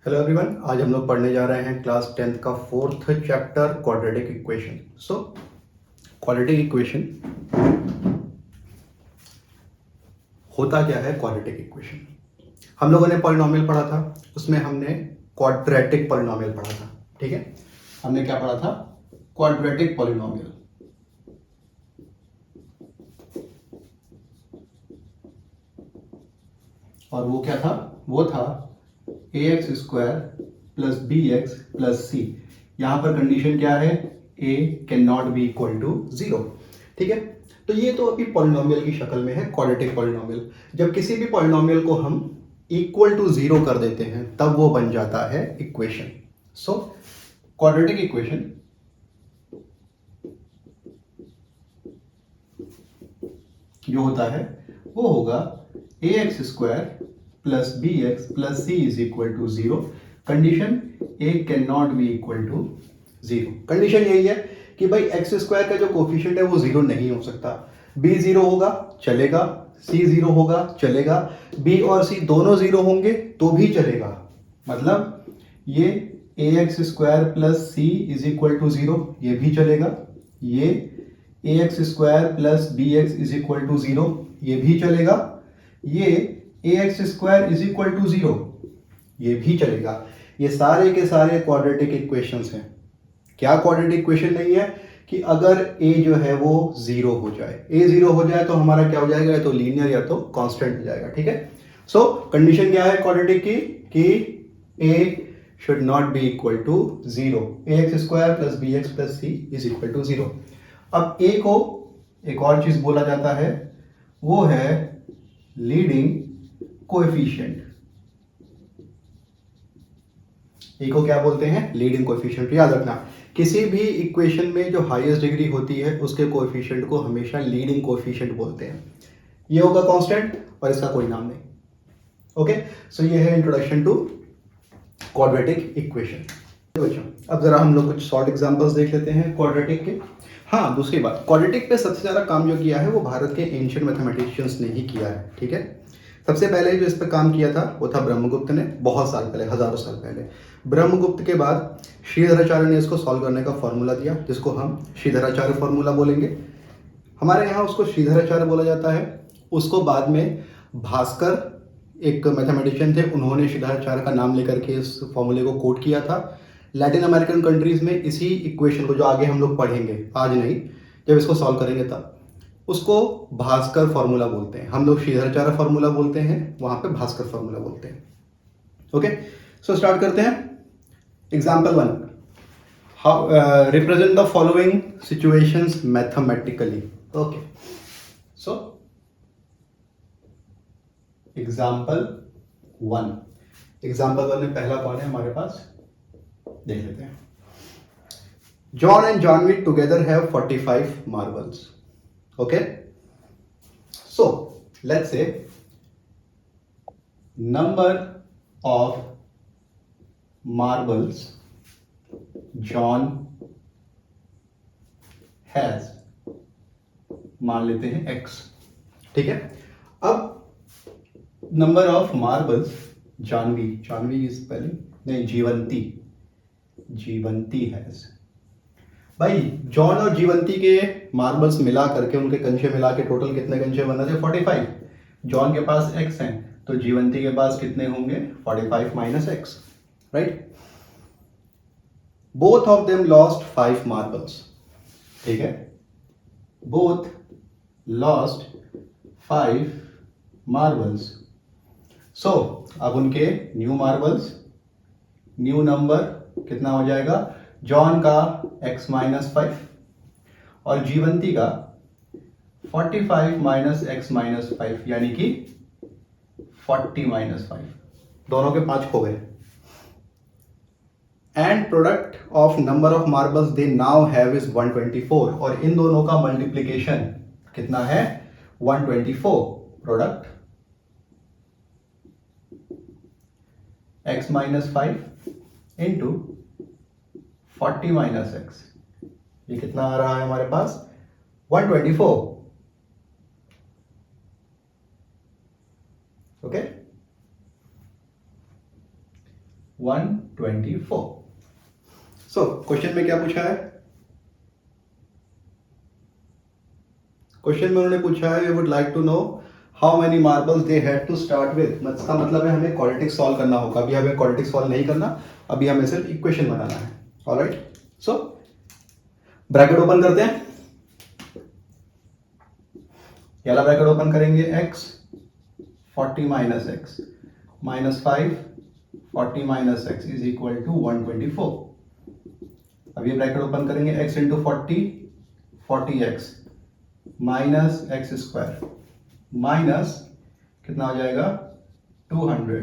Hello everyone, आज हम लोग पढ़ने जा रहे हैं क्लास 10th का fourth chapter quadratic equation. So quadratic equation होता क्या है? क्वाड्रेटिक इक्वेशन हम लोगों ने पॉलिनोमियल पढ़ा था, उसमें हमने क्वाड्रेटिक पॉलिनोमियल पढ़ा था। ठीक है, हमने क्या पढ़ा था? Quadratic polynomial. और वो क्या था? वो था ax square plus B x plus c. यहां पर कंडीशन क्या है? a can not be equal to 0। ठीक है, तो ये तो अभी पॉलिनोमियल की शक्ल में है, क्वाड्रेटिक पॉलिनोमियल। जब किसी भी पॉलिनोमियल को हम इक्वल टू 0 कर देते हैं तब वो बन जाता है इक्वेशन। सो क्वाड्रेटिक इक्वेशन जो होता है वो होगा ax square plus B x plus C is equal to 0। Condition a can not be equal to 0। Condition यही है कि भाई एक्स स्क्वायर का जो कोफिशिएंट है वो 0 नहीं हो सकता। b 0 होगा चलेगा, c 0 होगा चलेगा, b और c दोनों 0 होंगे तो भी चलेगा। मतलब ये ax square plus C is equal to 0 ये भी चलेगा, ये ax square plus B X is equal to 0 ये भी चलेगा, ये ax square is equal to 0 ये भी चलेगा। ये सारे के सारे क्वाड्रेटिक इक्वेशंस हैं। क्या क्वाड्रेटिक इक्वेशन नहीं है कि अगर a जो है वो 0 हो जाए, a 0 हो जाए तो हमारा क्या हो जाएगा? या तो लीनियर या तो कांस्टेंट हो जाएगा। ठीक है, सो कंडीशन क्या है क्वाड्रेटिक की कि a should not be equal to 0। ax square plus B x plus C is equal to 0। अब a को एक और चीज बोला जाता है, वो है लीडिंग कोएफिशिएंट। ए को क्या बोलते हैं? Leading coefficient. याद रखना, किसी भी इक्वेशन में जो हाईएस्ट डिग्री होती है उसके कोएफिशिएंट को हमेशा लीडिंग कोएफिशिएंट बोलते हैं। ये होगा कांस्टेंट और इसका कोई नाम नहीं। ओके, सो ये है इंट्रोडक्शन टू क्वाड्रेटिक इक्वेशन। बच्चों, अब जरा हम लोग कुछ शॉर्ट एग्जांपल्स देख लेते हैं क्वाड्रेटिक के। हाँ, दूसरी बात, क्वाड्रेटिक पे सबसे ज़्यादा काम जो किया है वो भारत के एंशिएंट मैथमेटिशियंस ने ही किया है। ठीक है, सबसे पहले जो इस पर काम किया था वो था ब्रह्मगुप्त ने, बहुत साल पहले, हजारों साल पहले। ब्रह्मगुप्त के बाद श्रीधराचार्य ने इसको सॉल्व करने का फॉर्मूला दिया, जिसको हम श्रीधराचार्य फॉर्मूला बोलेंगे। हमारे यहाँ उसको श्रीधराचार्य बोला जाता है। उसको बाद में भास्कर, एक मैथमेटिशियन थे, उन्होंने श्रीधराचार्य का नाम लेकर के इस फॉर्मूले को कोट किया था। लैटिन अमेरिकन कंट्रीज में इसी इक्वेशन को, जो आगे हम लोग पढ़ेंगे, आज नहीं, जब इसको सॉल्व करेंगे तब, उसको भास्कर फॉर्मूला बोलते हैं। हम लोग श्रीधराचार्य फॉर्मूला बोलते हैं, वहां पे भास्कर फॉर्मूला बोलते हैं। ओके, सो स्टार्ट करते हैं। Example 1, how represent the following situations mathematically. Okay, so example 1 में पहला कौन है हमारे पास? देख लेते हैं। John and Jahnavi together have 45 marbles. Okay, so let's say number of marbles John has, मान लेते हैं x। ठीक है, अब number of marbles Jahnavi is spelling नहीं, जीवंती हैज। भाई जॉन और जीवंती के मार्बल्स मिला करके, उनके कंचे मिला के टोटल कितने कंचे बना थे? 45। जॉन के पास x हैं तो जीवंती के पास कितने होंगे? 45 minus x, right? Both of them lost 5 marbles. ठीक है, बोथ लॉस्ट 5 मार्बल्स। सो अब उनके न्यू मार्बल्स, न्यू नंबर कितना हो जाएगा? जॉन का x माइनस 5 और जीवंती का 45 माइनस x माइनस 5, यानी कि 40 माइनस 5। दोनों के 5 खो गए। And product of number of marbles they now have is 124। और इन दोनों का मल्टीप्लीकेशन कितना है? 124। Product x minus 5 into 40 minus x, ये कितना आ रहा है हमारे पास? 124। ओके, 124। सो क्वेश्चन में क्या पूछा है? क्वेश्चन में उन्होंने पूछा है we would like to know how many marbles they had to start with. इसका मतलब है हमें क्वाड्रेटिक सॉल्व करना होगा। अभी हमें क्वाड्रेटिक सॉल्व नहीं करना, अभी हमें सिर्फ इक्वेशन बनाना है। ऑलराइट, सो ब्रैकेट ओपन करते हैं। पहला ब्रैकेट ओपन करेंगे x 40 minus x minus 5 40 minus X is equal to 124। अब ये ब्रैकेट ओपन करेंगे x into 40x minus x square minus कितना हो जाएगा 200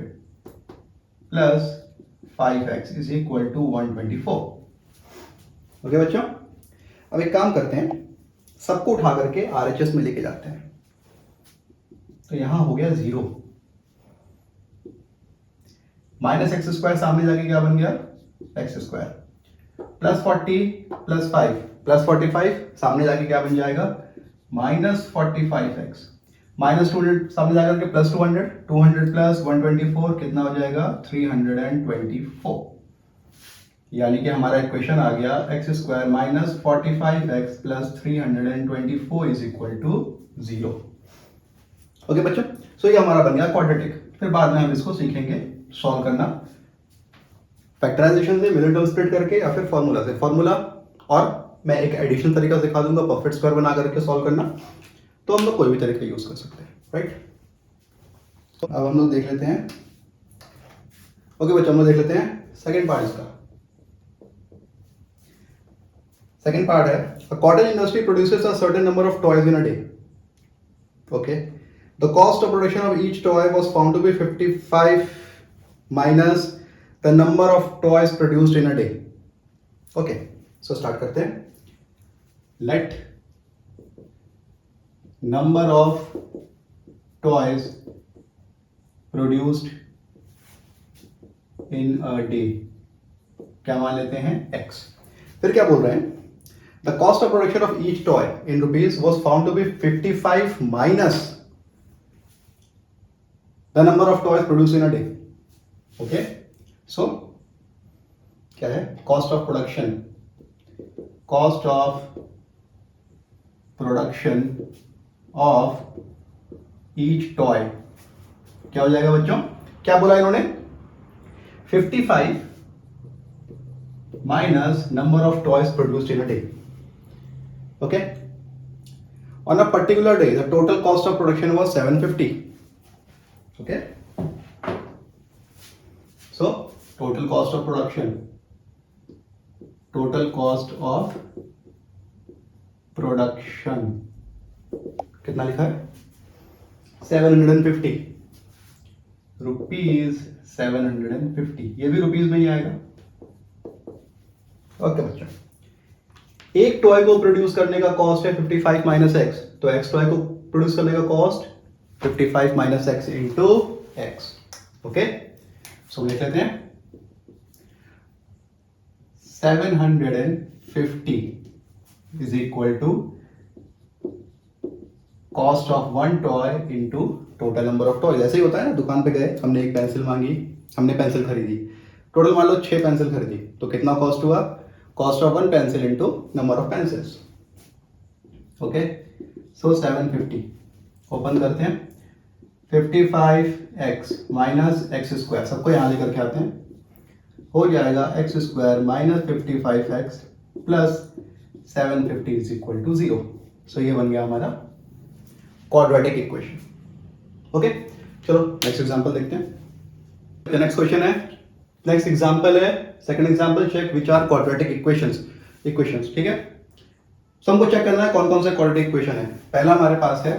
plus 5x is equal to 124। Okay बच्चों, अब एक काम करते हैं, सबको उठा करके RHS में लेके जाते हैं। तो यहां हो गया 0 माइनस एक्स स्क्वायर सामने जाके क्या बन गया x square plus 40 plus 5 plus 45 सामने जाके क्या बन जाएगा माइनस 45x माइनस 200 सामने जाकर के प्लस 200 प्लस 124 कितना हो जाएगा 324। यानी कि हमारा इक्वेशन आ गया x square minus 45x plus 324 is equal to 0। Okay बच्चों, सो ये हमारा बन गया क्वाड्रेटिक। फिर बाद में हम इसको सीखेंगे सॉल्व करना फैक्टराइजेशन से, मिडिल टर्म स्प्लिट करके या फिर फॉर्मूला से। फॉर्मूला और मैं एक एडिशनल तरीका सिखा दूंगा परफेक्ट स्क्वायर बना करके सॉल्व करना। तो हम लोग कोई भी तरीका यूज कर सकते हैं, राइट। तो अब हम लोग देख लेते हैं। ओके बच्चों, हम लोग देख लेते हैं सेकेंड पार्ट इसका। सेकेंड पार्ट है a cottage industry produces a certain number of toys in a day. Okay, the cost of production of each toy was found to be 55 minus the number of toys produced in a day. Okay, so start करते हैं. Let number of toys produced in a day क्या मान लेते हैं x। फिर क्या बोल रहे हैं The cost of production of each toy in rupees was found to be 55 minus the number of toys produced in a day. Okay, so क्या है cost of production of each toy क्या हो जाएगा बच्चों? क्या बोला इन्होंने 55 minus number of toys produced in a day. Okay, on a particular day the total cost of production was 750. Okay, so total cost of production कितना लिखा है 750 रुपीज 750, ये भी रुपीज में ही आएगा। ओके बच्चों, एक टॉय को प्रोड्यूस करने का कॉस्ट है 55 माइनस एक्स, तो एक्स टॉय को प्रोड्यूस करने का cost 55 minus x into x. Okay, so लिख लेते हैं 750 is equal to cost of one toy into total number of toy. ऐसे ही होता है ना, दुकान पे गए, हमने एक पेंसिल मांगी, हमने पेंसिल खरीदी, टोटल मान लो 6 पेंसिल खरीदी, तो कितना कॉस्ट हुआ cost of one pencil into number of pencils. Okay, so 750 open करते हैं 55x माइनस एक्स स्क्वायर, सबको यहां लेकर के आते हैं, हो जाएगा X square minus 55x plus 750 is equal to 0। So ये बन गया हमारा क्वाड्रेटिक इक्वेशन। ओके, चलो नेक्स्ट एग्जांपल देखते हैं। नेक्स्ट क्वेश्चन है, नेक्स्ट एग्जांपल है second example, check which are quadratic equations. ठीक है, सो हमको चेक करना है कौन कौन से क्वाड्रेटिक इक्वेशन है। पहला हमारे पास है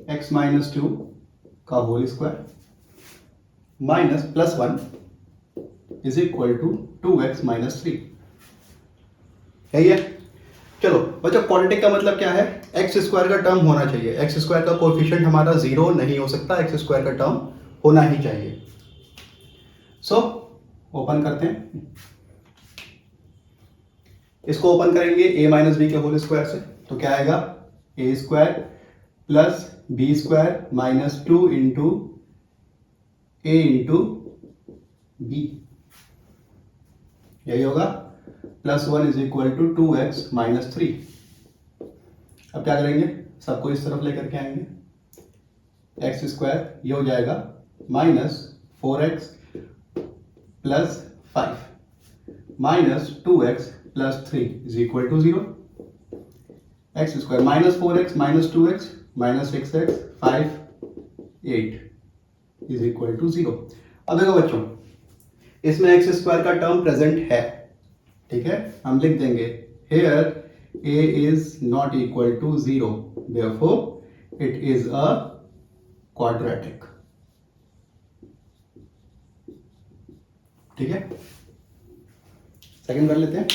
x माइनस 2 का whole square minus plus 1 is equal to 2x minus 3। यही है। चलो बच्चों, क्वाड्रेटिक का मतलब क्या है, एक्स स्क्वायर का टर्म होना चाहिए। एक्स स्क्वायर का कोएफिशिएंट हमारा 0 नहीं हो सकता, एक्स स्क्वायर का टर्म होना ही चाहिए। सो ओपन करते हैं, इसको ओपन करेंगे a माइनस बी के होल स्क्वायर से, तो क्या आएगा a square plus B square minus 2 into a into B. यही होगा, +1 is equal to 2x minus 3। अब क्या करेंगे, सबको इस तरफ लेकर के आएंगे, एक्स स्क्वायर ये हो जाएगा -4x plus 5 minus 2x plus 3 is equal to 0। X square -4x minus 2x minus 6x 5 8 is equal to 0। अब देखो बच्चों, इसमें एक्स स्क्वायर का टर्म प्रेजेंट है, ठीक है, हम लिख देंगे here a is not equal to 0, therefore it is a quadratic. ठीक है, सेकंड कर लेते हैं,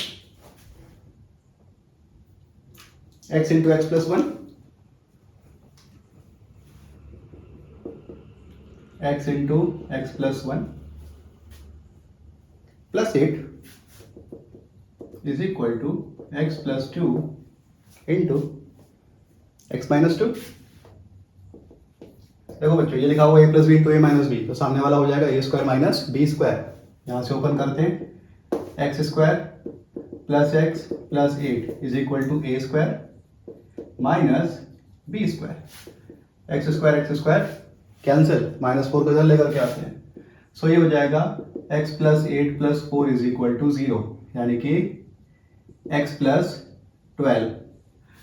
x into x plus 1, x into x plus 1 plus 8 is equal to x plus 2 into x minus 2। देखो बच्चों, ये लिखा हुआ a plus b into a minus b, तो सामने वाला हो जाएगा a square minus b square. यहां से ओपन करते हैं, x square plus x plus 8 is equal to a square minus b square. X square cancel, -4 को इधर लेकर के आते हैं, सो ये हो जाएगा x plus 8 plus 4 is equal to 0, यानी कि x प्लस 12।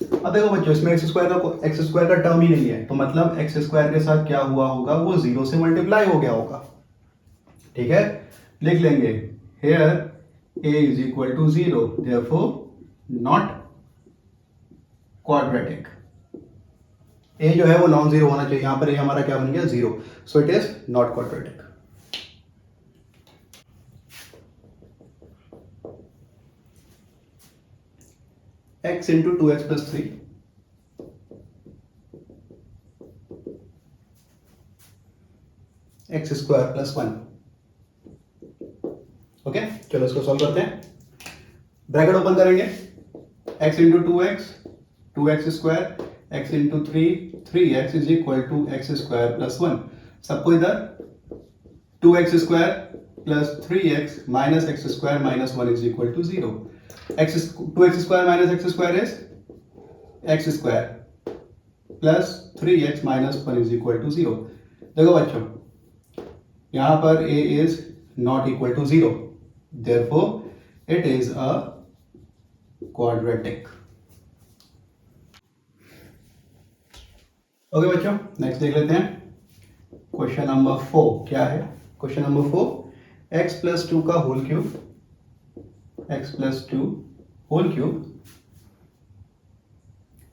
अब देखो बच्चों, इसमें एक्स स्क्वायर का टर्म ही नहीं है, तो मतलब एक्स स्क्वायर के साथ क्या हुआ होगा, वो 0 से मल्टीप्लाई हो गया होगा। ठीक है, लिख लेंगे here a is equal to 0, therefore not quadratic. a जो है वो नॉन जीरो होना चाहिए, यहां पर a हमारा क्या बन गया, 0, so it is not quadratic. x into 2x plus 3 x square plus 1। Okay, चलो इसको सॉल्व करते हैं। ब्रैकेट ओपन करेंगे, x into 2x square, x into 3x is equal to x square plus 1। सबको इधर 2x square plus 3x minus x square minus 1 is equal to 0। 2x square minus x square is x square plus 3x minus 1 is equal to 0। देखो बच्चों, यहां पर a is not equal to 0, therefore it is a quadratic. Okay बच्चों, next देख लेते हैं question number 4। क्या है क्वेश्चन नंबर 4, x प्लस 2 का whole cube, x plus 2 whole cube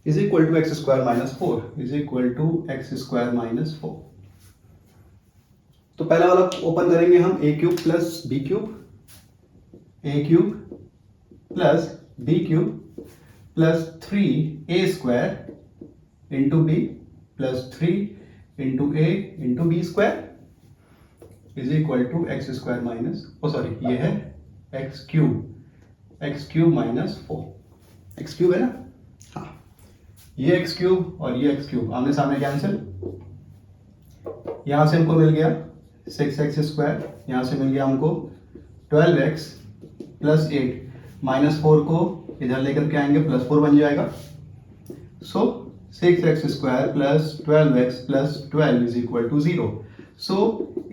is equal to x square minus 4 is equal to x square minus 4। तो पहला वाला ओपन करेंगे हम, a cube plus b cube, a cube plus b cube plus 3a square into b plus 3 into a into b square is equal to x square minus, ये है x cube minus 4। X cube है ना, हाँ, ये x cube और ये x cube आमने सामने कैंसिल, यहां से हमको मिल गया 6x स्क्वायर, यहां से मिल गया हमको 12x प्लस 8, माइनस 4 को इधर लेकर के आएंगे, प्लस 4 बन जाएगा, so 6x square plus 12x plus 12 is equal to 0, so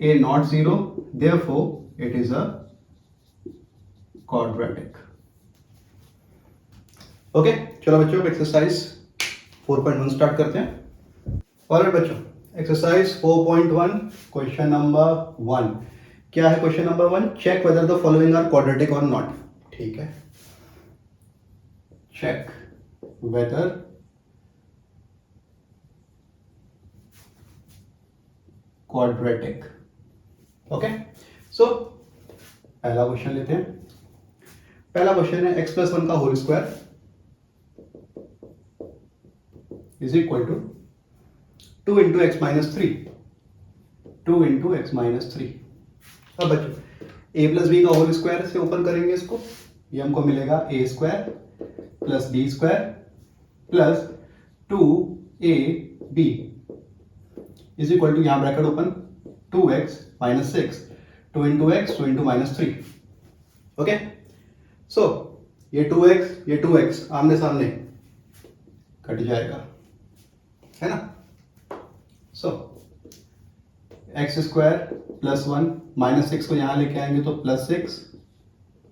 a not 0, therefore it is a quadratic. Okay, चलो बच्चों एक्सरसाइज 4.1 स्टार्ट करते हैं। ऑलराइट बच्चों, एक्सरसाइज 4.1 क्वेश्चन नंबर 1। क्या है question number 1, check whether the following are quadratic और not. ठीक है, check whether quadratic. Okay, so पहला क्वेश्चन लेते हैं। पहला क्वेश्चन है x प्लस 1 का whole square is equal to 2 into x minus 3, 2 into x minus 3। अब बच्चों a प्लस बी का होल स्क्वायर से ओपन करेंगे इसको, ये हमको मिलेगा a square plus B square plus 2ab is equal to, यहां bracket open, 2x minus 6, 2 into x 2 into minus 3। Okay, so ये 2x आमने सामने कट जाएगा, है ना। सो एक्स स्क्वायर प्लस 1 -6 को यहाँ लेके आएंगे तो +6,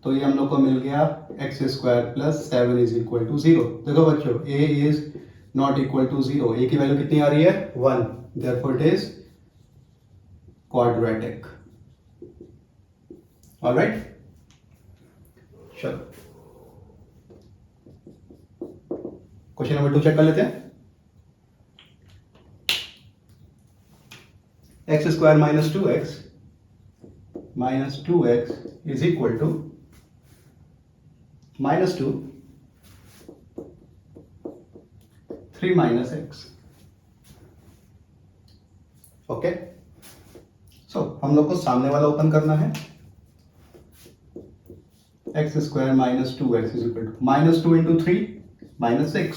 तो ये हम लोग को मिल गया x square plus 7 is equal to 0। देखो बच्चों, a is not equal to 0, a की वैल्यू कितनी आ रही है 1, therefore it is quadratic. Alright, चलो क्वेश्चन नंबर 2 चेक कर लेते हैं। X square minus two x is equal to -2 3 - x। Okay, so हम लोग को सामने वाला ओपन करना है। X square -2x is equal to -2 into 3 -6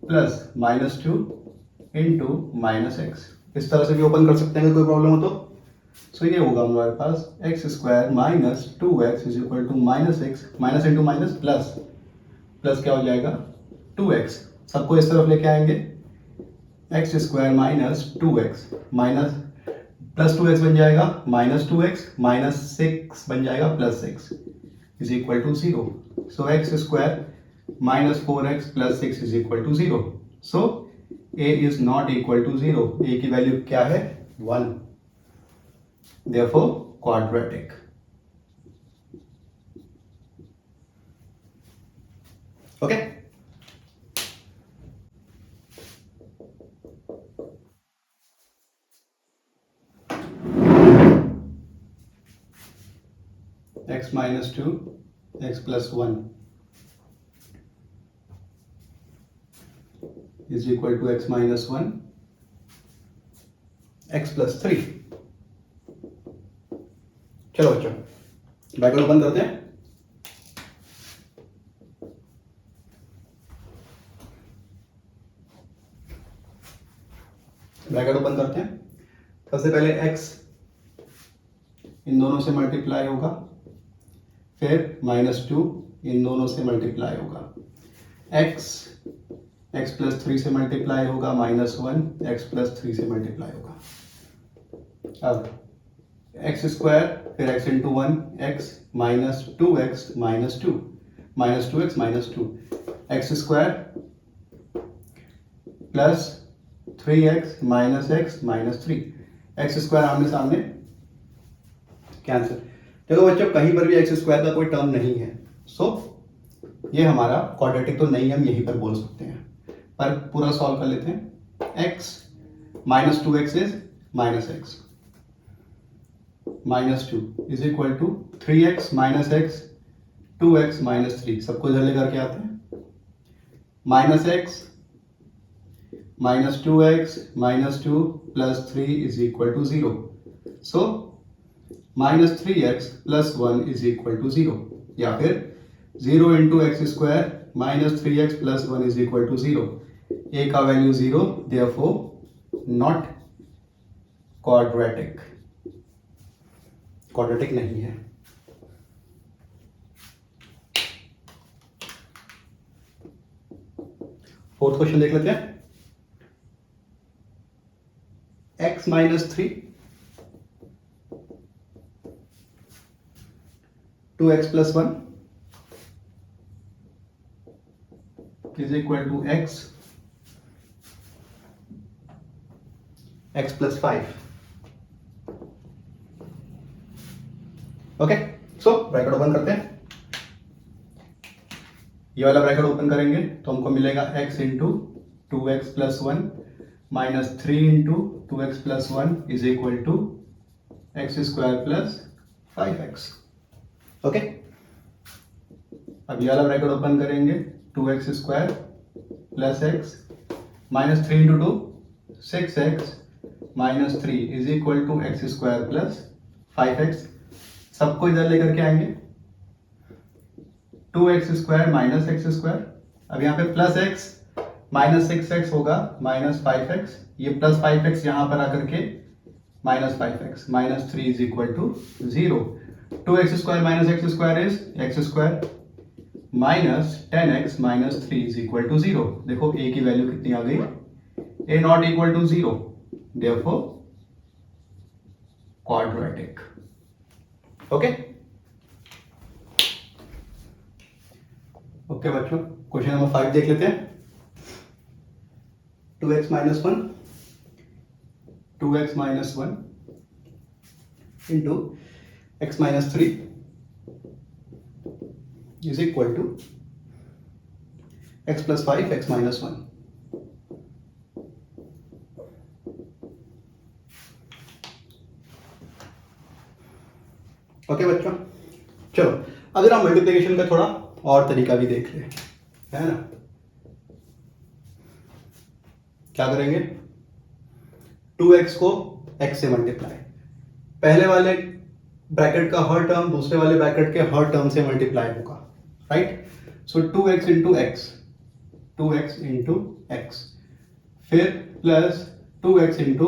plus -2 into -x। इस तरह से भी ओपन कर सकते हैं, कोई प्रॉब्लम हो तो। सो ये होगा हमारे पास x square -2x is equal to -6, minus into minus plus, plus क्या हो जाएगा 2x। सबको इस तरफ लेके आएंगे, x square -2x minus plus 2x बन जाएगा -2x, -6 बन जाएगा +6 is equal to 0। So x square -4x plus 6 is equal to 0। So a is not equal to 0, a की वैल्यू क्या है 1, therefore quadratic। Okay, x -2 x plus 1 is equal to x minus 1 x plus 3। चलो बच्चों bracket open करते हैं। Bracket open करते हैं। सबसे पहले x इन दोनों से मल्टीप्लाई होगा, फिर -2 इन दोनों से मल्टीप्लाई होगा, x प्लस 3 से मल्टीप्लाई होगा, -1 x प्लस 3 से मल्टीप्लाई होगा। अब एक्स स्क्वायर फिर x into 1 x -2x -2 -2x -2 x square plus 3x -x -3 x square आमने सामने कैंसिल। देखो बच्चों, कहीं पर भी एक्स स्क्वायर का कोई टर्म नहीं है, सो ये हमारा क्वाड्रेटिक तो नहीं, हम यहीं पर बोल सकते हैं, पर पूरा सॉल्व कर लेते हैं। x -2x is -x -2 is equal to 3x -x 2x -3, सबको इधर लेकर के आते हैं, -x -2x -2 plus 3 is equal to 0। So -3x plus 1 is equal to 0, या फिर 0 into x square -3x plus 1 is equal to 0। a का value 0, therefore not quadratic, quadratic नहीं है। फोर्थ क्वेश्चन देख लेते हैं। x -3 2x plus 1 is equal to x plus 5। Okay, so bracket open करते हैं। ये वाला ब्रैकेट ओपन करेंगे तो हमको मिलेगा x into 2x plus 1 -3 into 2x plus 1 is equal to x square plus 5x। Okay, अब ये वाला ब्रैकेट ओपन करेंगे, 2x square plus x -3 into 2 6x -3 is equal to x square plus 5x। सबको इधर लेकर के आएंगे, 2x square minus x square, अब यहाँ पे प्लस x -6x होगा -5x, ये प्लस 5x यहाँ पर आकर के -5x -3 is equal to 0। 2x square minus x square is x square minus 10x minus 3 is equal to 0। देखो a की वैल्यू कितनी आ गई, a not equal to 0, therefore quadratic. Okay okay बच्चों, क्वेश्चन नंबर 5 देख लेते हैं। 2x minus 1 2x minus 1 into x minus 3 is equal to x plus 5 x minus 1। Okay बच्चों, चलो अब जरा मल्टीप्लिकेशन का थोड़ा और तरीका भी देख लें, है ना। क्या करेंगे, 2x को x से मल्टीप्लाई, पहले वाले ब्रैकेट का हर टर्म दूसरे वाले ब्रैकेट के हर टर्म से मल्टीप्लाई होगा, right. So 2x into x, 2x into x, फिर plus 2x into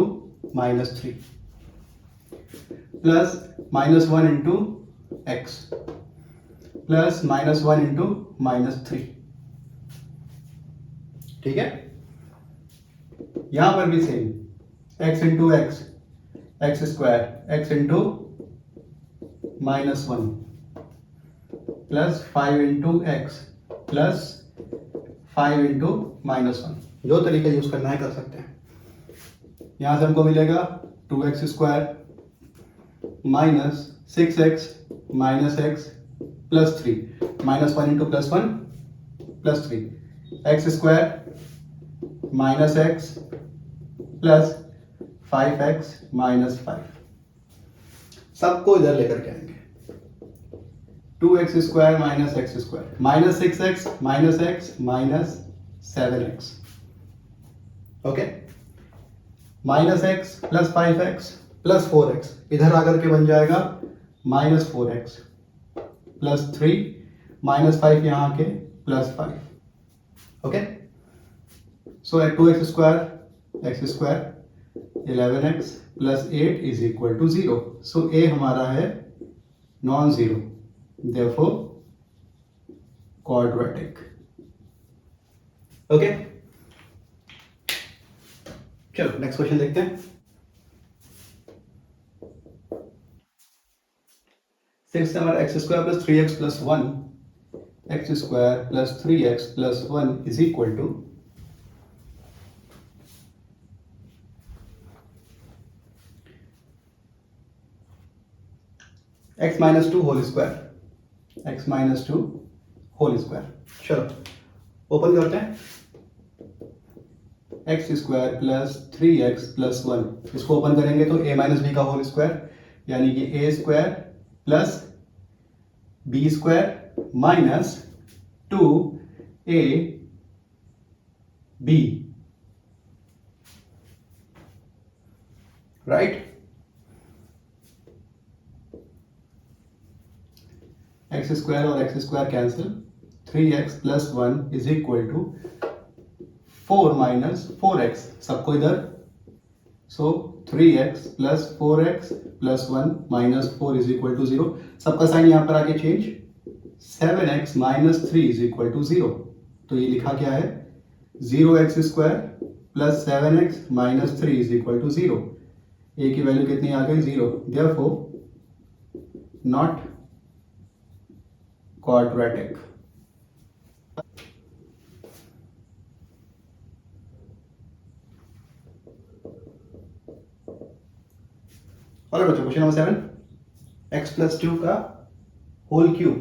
minus 3 plus minus 1 into x plus minus 1 into minus 3। ठीक है, यहां पर भी same, x into x, x square, x into minus 1 plus 5 into x plus 5 into minus 1। जो तरीका use करना है कर सकते हैं। यहां से हमको मिलेगा 2x square minus 6x minus x plus 3, minus 1 into plus 1 plus 3, x square minus x plus 5x minus 5। सबको इधर लेकर के आएंगे, 2x square minus x square minus 6x minus x minus 7x। Okay, minus x plus 5x plus 4x, इधर आकर के बन जाएगा माइनस 4x प्लस 3 माइनस 5 यहां के plus 5। Okay, so 2x square x square 11x plus 8 is equal to 0। So a हमारा है non zero, therefore quadratic। Okay, चलो नेक्स्ट क्वेश्चन देखते हैं। 6 number x square plus 3x plus 1, x square plus 3x plus 1 is equal to x minus 2 whole square, x minus 2 whole square. चलो open करते हैं, x square plus 3x plus 1, इसको open करेंगे तो a minus b का whole square, यानी कि a square plus B square minus 2a b, right. X square और x square cancel, 3x plus 1 is equal to 4 minus 4x, सबको इधर, so 3x plus 4x plus 1 minus 4 is equal to 0। सबका sign यहां पर आके change, 7x minus 3 is equal to 0। तो ये लिखा क्या है, 0x square plus 7x minus 3 is equal to 0। a की वैल्यू कितनी आ गई, 0, देयरफॉर नॉट क्वाड्रेटिक। और बच्चों क्वेश्चन नंबर 7, x प्लस 2 का होल क्यूब,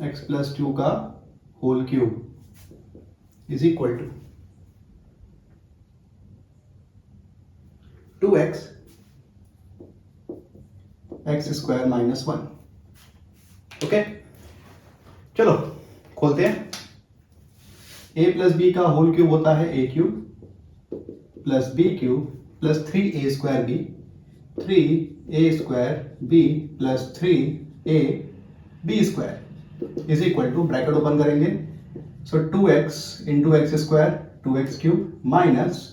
x प्लस 2 का whole cube is equal to 2x x square minus 1। Okay, चलो खोलते हैं। a प्लस बी का होल क्यूब होता है a cube plus b cube plus 3a square b, 3a square b plus 3a b square is equal to, bracket open करेंगे, so 2x into x square 2x cube minus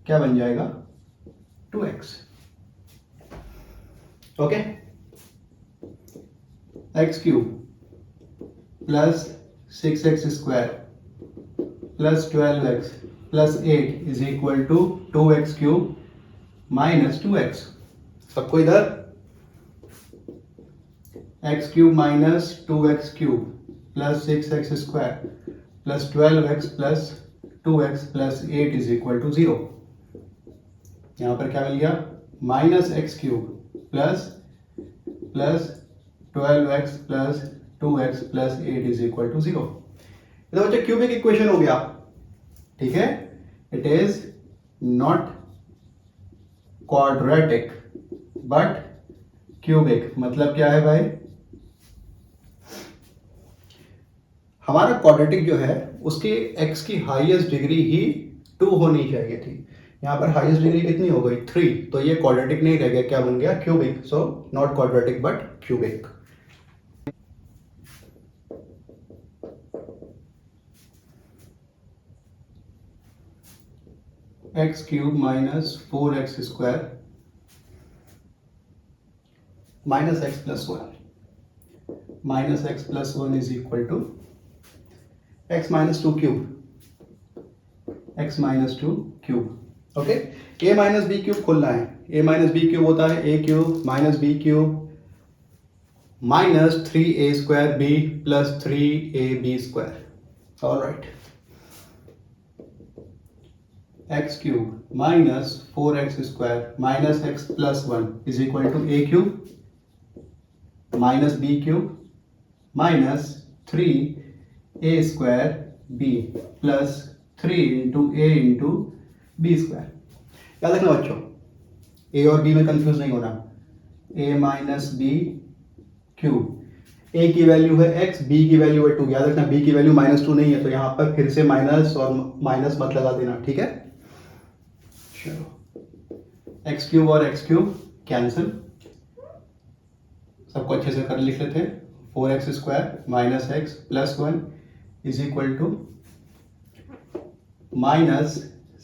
क्या बन जाएगा 2x। Okay, x cube plus 6x square plus 12x plus 8 is equal to 2x cube minus 2x। सबको इधर x cube minus 2x cube plus 6x square plus 12x plus 2x plus 8 is equal to 0। यहां पर क्या मिल गया, minus x cube plus 12x plus 2x plus 8 is equal to 0। तो बच्चे cubic equation हो गया, ठीक है। It is not quadratic but cubic. मतलब क्या है भाई, हमारा क्वाड्रेटिक जो है उसकी x की हाईएस्ट डिग्री ही 2 होनी चाहिए थी। यहाँ पर हाईएस्ट डिग्री कितनी हो गई, 3। तो ये क्वाड्रेटिक नहीं रह गया, क्या बन गया, cubic. So not quadratic but cubic. X cube minus 4x square minus x plus 1 minus x plus 1 is equal to x minus 2 cube, x minus 2 cube. Okay, a minus b cube खोलना है। A minus b cube होता है a cube minus b cube minus 3a square b plus 3ab square. Alright, x cube minus 4x square minus x plus 1 is equal to a cube minus b cube minus 3a square b plus 3 into a into b square. याद रखना बच्चों, ए और B में confuse नहीं होना। ए minus b cube, ए की value है x, b की वैल्यू है 2। याद रखना b की वैल्यू -2 नहीं है, तो यहां पर फिर से माइनस और माइनस मत लगा देना, ठीक है। चलो, एक्स क्यूब और एक्स क्यूब कैंसिल, सबको अच्छे से कर लिख लेते हैं। 4x square minus x plus 1 is equal to minus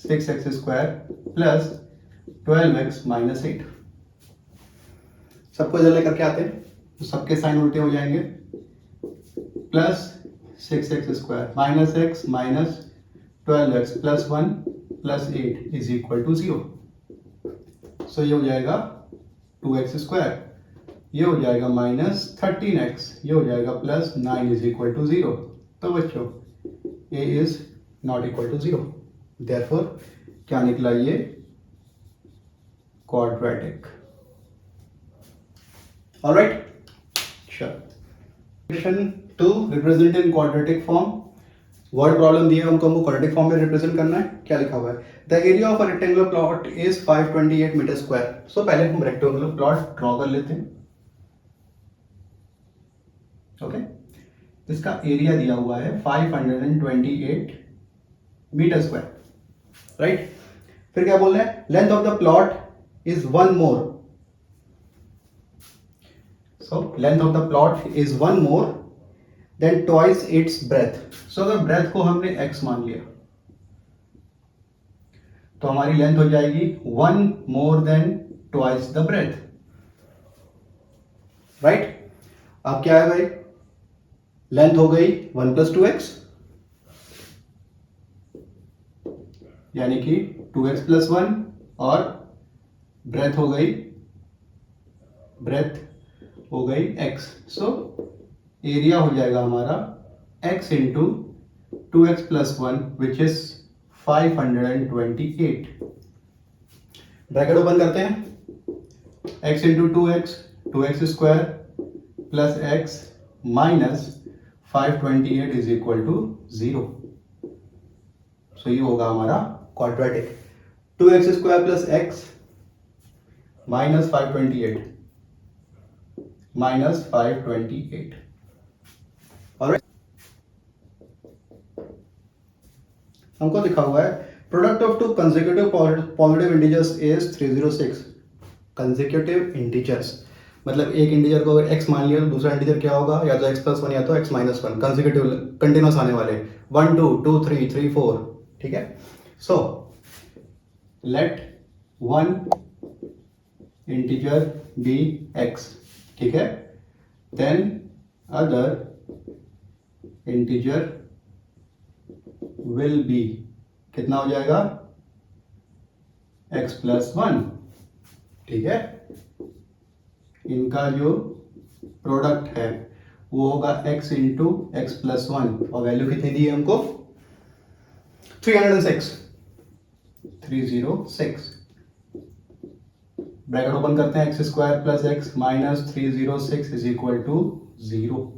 6x square plus 12x minus 8। सबको इधर लेकर के आते हैं तो सबके साइन उल्टे हो जाएंगे। Plus 6x square minus x minus 12x plus 1 plus 8 is equal to 0। So ये हो जाएगा 2x स्क्वायर, ये हो जाएगा माइनस 13x, ये हो जाएगा प्लस 9 इज इक्वल टू 0। तो बच्चों a is not equal to 0, therefore क्या निकला, ये quadratic. Alright, to represent in quadratic form. Word problem दी है हमको क्वाड्रेटिक फॉर्म में रिप्रेजेंट करना है। क्या लिखा हुआ है, the area of a rectangular plot is 528 metre square. So पहले हम रेक्टेंगुलर प्लॉट ड्रॉ कर लेते हैं। ओके, इसका एरिया दिया हुआ है 528 मीटर स्क्वायर, राइट। फिर क्या बोल रहे हैं, length of the plot is 1 more. So length of the plot is 1 more than twice its breadth. So अगर breadth को हमने x मान लिया तो हमारी लेंथ हो जाएगी 1 more than twice the breadth, right? अब क्या है भाई, लेंथ हो गई 1 plus 2x यानी कि 2x plus 1 और ब्रेथ हो गई x। सो एरिया हो जाएगा हमारा x into 2x plus 1 which is 528। Bracket open करते हैं, x into 2x square plus x minus 528 is equal to 0। So ये होगा हमारा quadratic. 2x square plus x minus 528 minus 528। Alright, हमको लिखा हुआ है product of two consecutive positive integers is 306। Consecutive integers मतलब एक इंटीजर को अगर x मान लिया तो दूसरा इंटीजर क्या होगा, या तो x प्लस 1 या तो x माइनस 1। कंसेक्यूटिव कंटिन्यूस आने वाले 1 2 2 3 3 4, ठीक है। So let 1 integer be x, ठीक है, then other integer will be कितना हो जाएगा x प्लस 1, ठीक है। इनका जो प्रोडक्ट है वो होगा x इंटू एक्स प्लस 1 और वैल्यू कितनी दी है हमको 306 ब्रैकेट ओपन करते हैं, x square plus x minus 306 is equal to 0।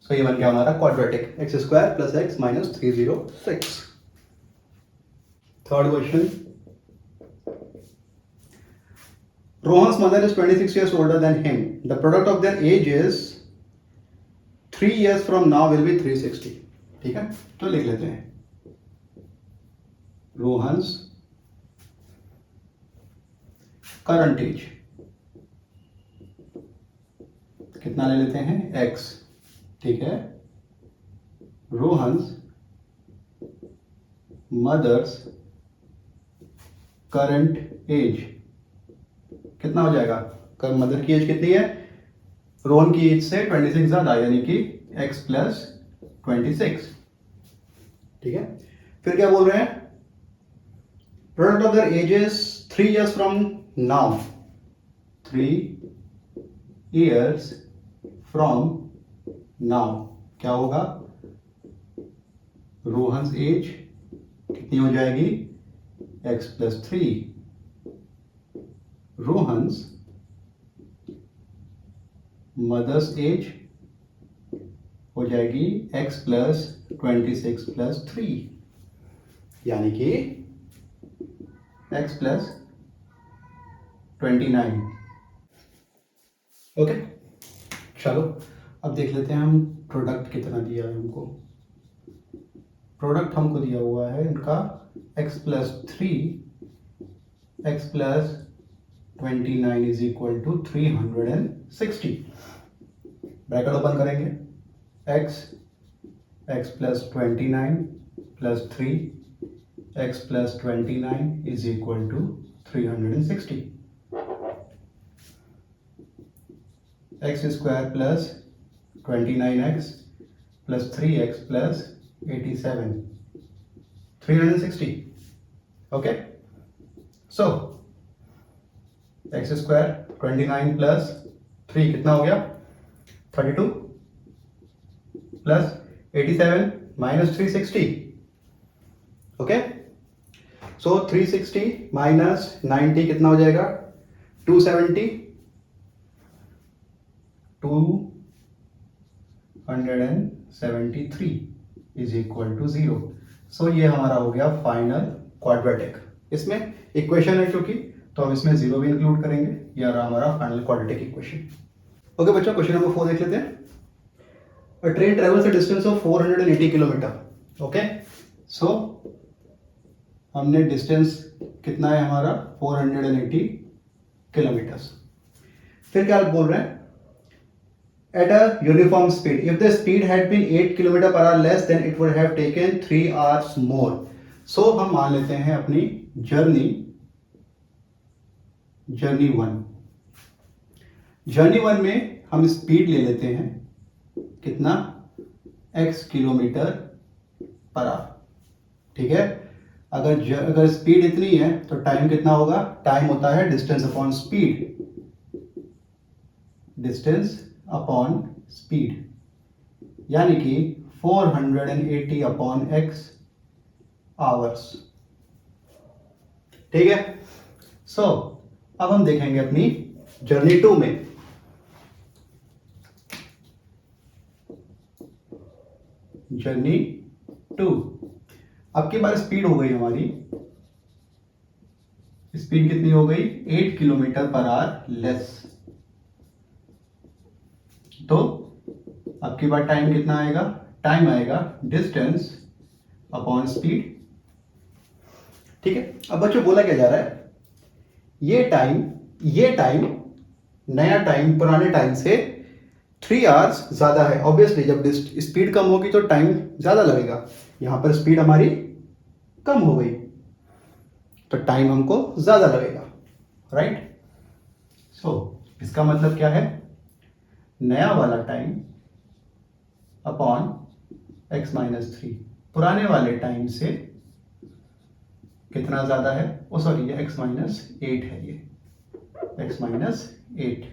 So ये बन गया हमारा quadratic, x square plus x minus 306। Third question, Rohan's mother is 26 years older than him. The product of their age is 3 years from now will be 360. ठीक है, तो लिख लेते हैं Rohan's current age कितना ले लेते हैं x, ठीक है। Rohan's mother's current age कितना हो जाएगा, मदर की एज कितनी है, रोहन की एज से 26 ज्यादा, यानी कि x प्लस 26, ठीक है। फिर क्या बोल रहे हैं, product of their ages 3 years from now, 3 years from now क्या होगा, रोहन्स एज कितनी हो जाएगी x plus 3, Rohan's mother's age हो जाएगी x प्लस 26 प्लस 3, यानी कि x प्लस 29। ओके, चलो अब देख लेते हैं हम प्रोडक्ट कितना दिया है हमको। प्रोडक्ट हमको दिया हुआ है इनका x plus 3 x plus 29 is equal to 360। ब्रैकेट ओपन करेंगे, x plus 29 plus 3 x plus 29 is equal to 360, x square plus 29x plus 3x plus 87, 360। Okay, so x square 29 plus 3 कितना हो गया 32 plus 87 minus 360। Okay, so 360 minus 90 कितना हो जाएगा 270, 273 is equal to 0। So ये हमारा हो गया फाइनल क्वाड्रेटिक। इसमें इक्वेशन है क्योंकि, तो हम इसमें 0 भी इंक्लूड करेंगे, ये रहा हमारा फाइनल क्वाड्रेटिक इक्वेशन। ओके बच्चों, क्वेश्चन नंबर 4 देख लेते हैं। A train travels a distance of 480 kilometre. Okay, so हमने डिस्टेंस कितना है हमारा 480 किलोमीटर्स। फिर क्या बोल रहे हैं, at a uniform speed, if the speed had been 8 km per hour less, then it would have taken 3 hours more. So हम मान लेते हैं अपनी जर्नी 1 में हम स्पीड ले लेते हैं कितना x किलोमीटर पर आवर, ठीक है। अगर स्पीड इतनी है तो टाइम कितना होगा, टाइम होता है distance upon speed, distance upon speed, यानी कि 480 अपॉन x आवर्स, ठीक है। सो अब हम देखेंगे अपनी जर्नी 2 में। जर्नी 2 अब की बार स्पीड हो गई हमारी, स्पीड कितनी हो गई 8 किलोमीटर पर आवर लेस, तो अब की बार टाइम कितना आएगा, टाइम आएगा डिस्टेंस अपॉन स्पीड, ठीक है। अब बच्चों बोला क्या जा रहा है, ये टाइम नया टाइम पुराने टाइम से 3 आवर्स ज्यादा है। ऑब्वियसली जब स्पीड कम होगी तो टाइम ज्यादा लगेगा, यहां पर स्पीड हमारी कम हो गई तो टाइम हमको ज्यादा लगेगा, राइट। सो इसका मतलब क्या है, नया वाला टाइम अपॉन x-3 पुराने वाले टाइम से कितना ज्यादा है, ओ सॉरी ये x-8 है, ये x-8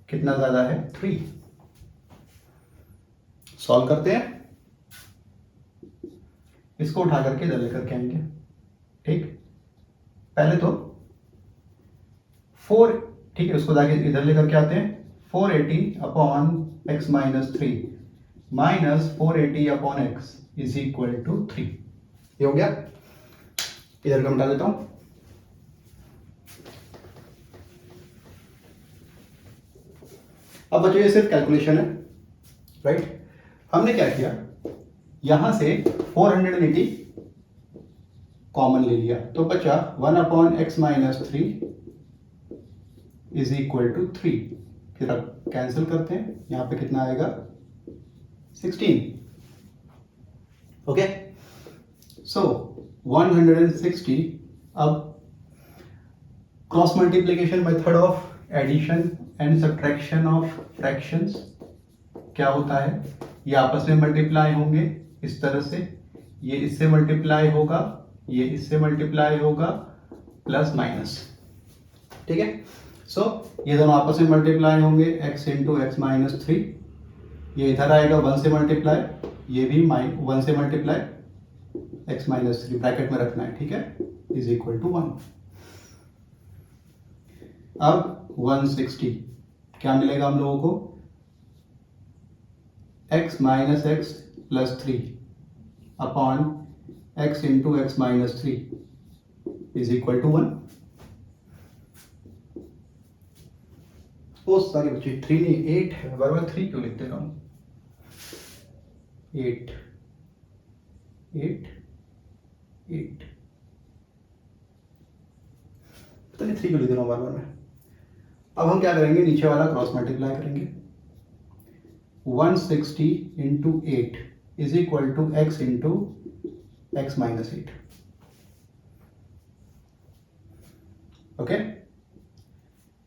कितना ज्यादा है, 3। सॉल्व करते हैं, इसको उठा करके इधर लेकर के आएंगे। ठीक, पहले तो 4, ठीक है, उसको जाके इधर लेकर के आते हैं। 480 upon x-3 minus 480 upon x is equal to 3। ये हो गया, इधर का मिटा देता हूं। अब बच्चों ये सिर्फ कैलकुलेशन है, राइट। हमने क्या किया, यहां से 480 कॉमन ले लिया, तो बचा 1 upon x-3 is equal to 3। फिर अब कैंसिल करते हैं, यहां पे कितना आएगा, 16। Okay, so 160। अब cross multiplication method of addition and subtraction of fractions क्या होता है, ये आपस में मल्टीप्लाई होंगे इस तरह से, ये इससे मल्टीप्लाई होगा, ये इससे मल्टीप्लाई होगा, प्लस माइनस। ठीक है, सो ये दोनों आपस में मल्टीप्लाई होंगे, x इंटू x-3, ये इधर आएगा 1 से मल्टीप्लाई, ये भी 1 से मल्टीप्लाई, x-3 ब्रैकेट में रखना है, ठीक है, इज इक्वल टू 1। अब 160 क्या मिलेगा हम लोगों को, x minus x plus 3 upon x into x-3 is equal to 1। Oh sorry बच्चे, 3 नहीं 8 है, बराबर 3 क्यों लिखते रहा हूं, 8 पता नहीं 3 क्यों लिख रहा हूं बार बार मैं। अब हम क्या करेंगे, नीचे वाला क्रॉस मल्टीप्लाई करेंगे, 160 into 8 is equal to x into x-8। Okay,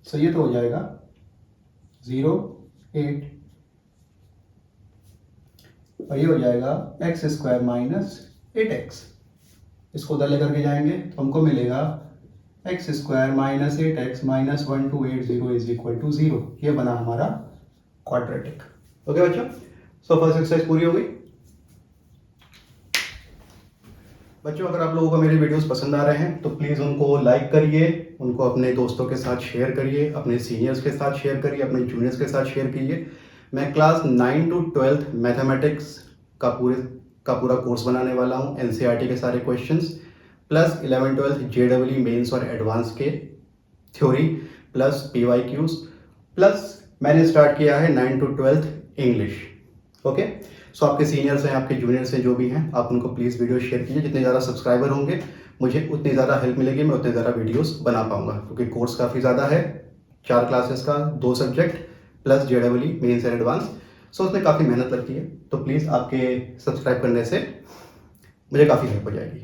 so ये तो हो जाएगा 0 8 और ये हो जाएगा x स्क्वायर माइनस 8x। इसको उधर लेकर के जाएंगे तो हमको मिलेगा x square minus 8x minus 1280 is equal to 0। ये बना हमारा क्वाड्रेटिक। ओके बच्चों, सो फर्स्ट एक्सरसाइज पूरी हो गई। बच्चों अगर आप लोगों को मेरे वीडियोस पसंद आ रहे हैं तो प्लीज़ उनको लाइक करिए, उनको अपने दोस्तों के साथ शेयर करिए, अपने सीनियर्स के साथ शेयर करिए, अपने जूनियर्स के साथ शेयर कीजिए। मैं क्लास 9 to 12 मैथमेटिक्स का पूरा कोर्स बनाने वाला हूँ, एनसीईआरटी के सारे क्वेश्चंस प्लस 11-12 जेईई मेंस और एडवांस के थ्योरी प्लस पीवाईक्यूज प्लस मैंने स्टार्ट किया है 9 to 12 इंग्लिश। ओके, सो आपके सीनियर्स हैं, आपके जूनियर्स हैं, जो भी हैं, आप उनको प्लीज़ वीडियो शेयर कीजिए। जितने ज़्यादा सब्सक्राइबर होंगे मुझे उतनी ज़्यादा हेल्प मिलेगी, मैं उतने ज़्यादा वीडियोस बना पाऊंगा, क्योंकि कोर्स काफ़ी ज़्यादा है, 4 क्लासेस का, 2 subject plus JEE mains and advance, so उसमें काफ़ी मेहनत लगती है। तो प्लीज़ आपके सब्सक्राइब करने से मुझे काफ़ी हेल्प हो जाएगी।